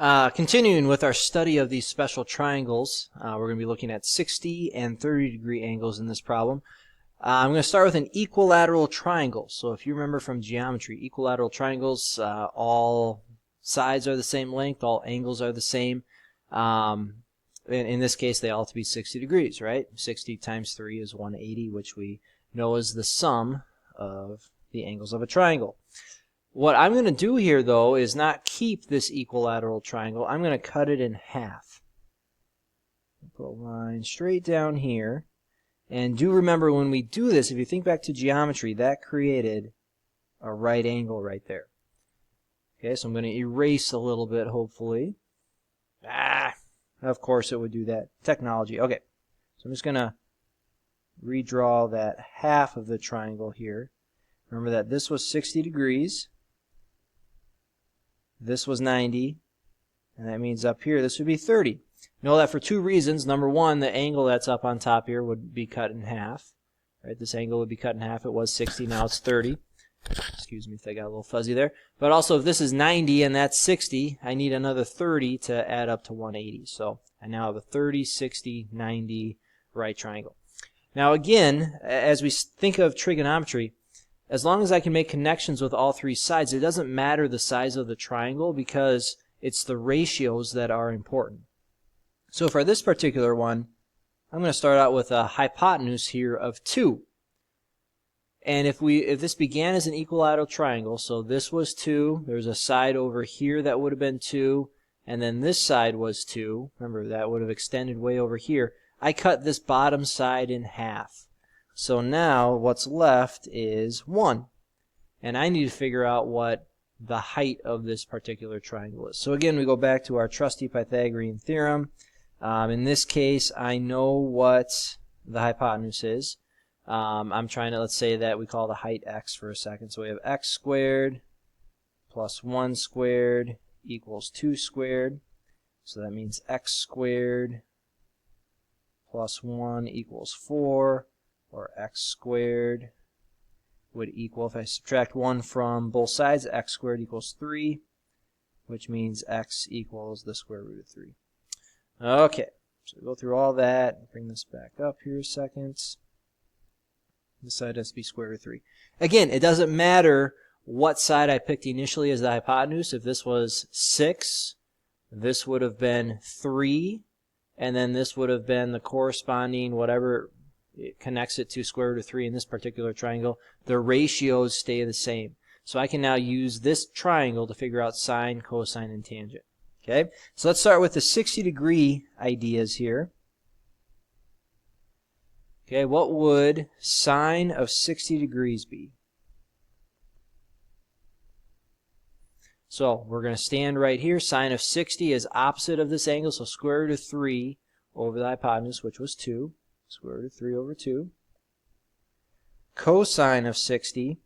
Continuing with our study of these special triangles, we're going to be looking at 60 and 30-degree angles in this problem. I'm going to start with an equilateral triangle. So if you remember from geometry, equilateral triangles, all sides are the same length, all angles are the same. In this case, they all have to be 60 degrees, right? 60 times 3 is 180, which we know is the sum of the angles of a triangle. What I'm going to do here, though, is not keep this equilateral triangle. I'm going to cut it in half. Put a line straight down here. And do remember when we do this, if you think back to geometry, that created a right angle right there. Okay, so I'm going to erase a little bit, hopefully. Of course it would do that. Technology. Okay, so I'm just going to redraw that half of the triangle here. Remember that this was 60 degrees. This was 90, and that means up here this would be 30. Know that for two reasons. Number one, the angle that's up on top here would be cut in half. Right, this angle would be cut in half. It was 60, now it's 30. Excuse me if I got a little fuzzy there. But also, if this is 90 and that's 60, I need another 30 to add up to 180. So I now have a 30, 60, 90 right triangle. Now again, as we think of trigonometry, as long as I can make connections with all three sides, it doesn't matter the size of the triangle because it's the ratios that are important. So for this particular one, I'm going to start out with a hypotenuse here of 2. And if this began as an equilateral triangle, so this was 2, there's a side over here that would have been 2, and then this side was 2. Remember, that would have extended way over here. I cut this bottom side in half. So now what's left is 1. And I need to figure out what the height of this particular triangle is. So again, we go back to our trusty Pythagorean theorem. In this case, I know what the hypotenuse is. I'm trying to, let's say that we call the height x for a second. So we have x squared plus 1 squared equals 2 squared. So that means x squared plus 1 equals 4. Or x squared would equal, if I subtract 1 from both sides, x squared equals 3, which means x equals the square root of 3. Okay, so go through all that, bring this back up here a second. This side has to be square root of 3. Again, it doesn't matter what side I picked initially as the hypotenuse. If this was 6, this would have been 3, and then this would have been the corresponding whatever it connects it to square root of 3 in this particular triangle. The ratios stay the same. So I can now use this triangle to figure out sine, cosine, and tangent. Okay, so let's start with the 60-degree ideas here. Okay, what would sine of 60 degrees be? So we're going to stand right here. Sine of 60 is opposite of this angle, so square root of 3 over the hypotenuse, which was 2. Square root of 3 over 2. Cosine of 60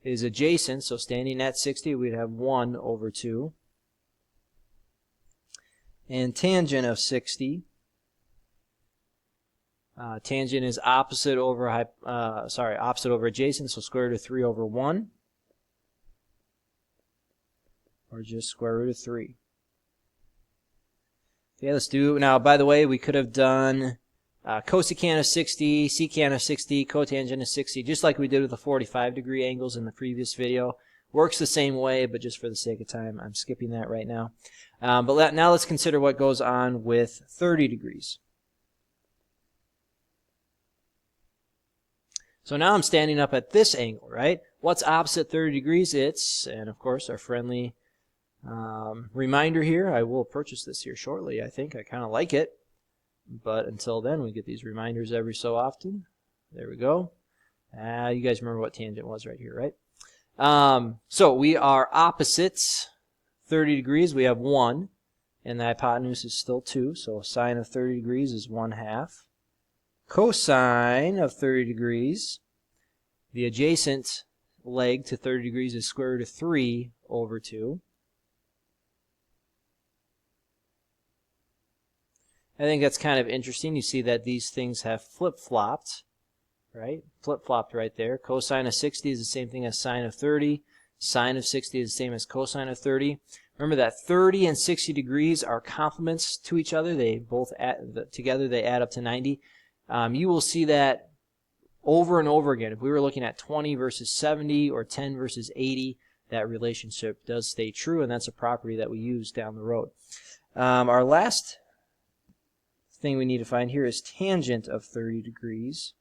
is adjacent, so standing at 60, we'd have 1 over 2. And tangent of 60, tangent is opposite over adjacent, so square root of 3 over 1, or just square root of 3. Okay, let's do, now by the way, we could have done cosecant of 60, secant of 60, cotangent of 60, just like we did with the 45-degree angles in the previous video. Works the same way, but just for the sake of time, I'm skipping that right now. But now let's consider what goes on with 30 degrees. So now I'm standing up at this angle, right? What's opposite 30 degrees? It's, and of course our friendly reminder here, I will purchase this here shortly. I think I kind of like it. But until then, we get these reminders every so often. There we go. You guys remember what tangent was right here, right? So we are opposites 30 degrees. We have 1, and the hypotenuse is still 2. So sine of 30 degrees is 1/2. Cosine of 30 degrees, the adjacent leg to 30 degrees is square root of 3 over 2. I think that's kind of interesting. You see that these things have flip-flopped, right? Flip-flopped right there. Cosine of 60 is the same thing as sine of 30. Sine of 60 is the same as cosine of 30. Remember that 30 and 60 degrees are complements to each other. They both together they add up to 90. You will see that over and over again. If we were looking at 20 versus 70 or 10 versus 80, that relationship does stay true, and that's a property that we use down the road. Our last thing we need to find here is tangent of 30 degrees.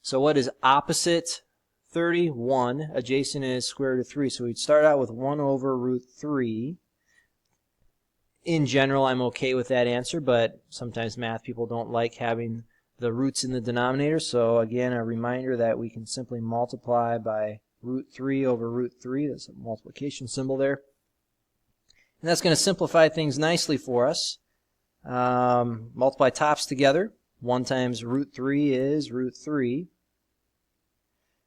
So what is opposite 30? 1. Adjacent is square root of 3. So we'd start out with 1 over root 3. In general, I'm okay with that answer, but sometimes math people don't like having the roots in the denominator. So again, a reminder that we can simply multiply by root 3 over root 3. That's a multiplication symbol there. And that's going to simplify things nicely for us. Multiply tops together. 1 times root 3 is root 3.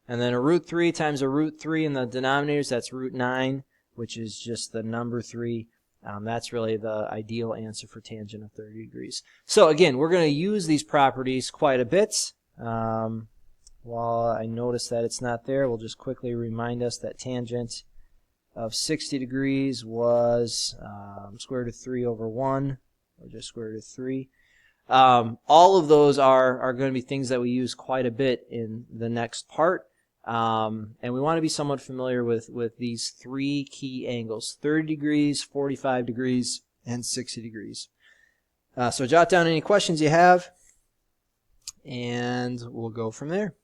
And then a root 3 times a root 3 in the denominators, that's root 9, which is just the number 3. That's really the ideal answer for tangent of 30 degrees. So again, we're going to use these properties quite a bit. While I notice that it's not there, we'll just quickly remind us that tangent of 60 degrees was square root of 3 over 1, or just square root of 3. All of those are going to be things that we use quite a bit in the next part. And we want to be somewhat familiar with these 3 key angles: 30 degrees, 45 degrees, and 60 degrees. So jot down any questions you have, and we'll go from there.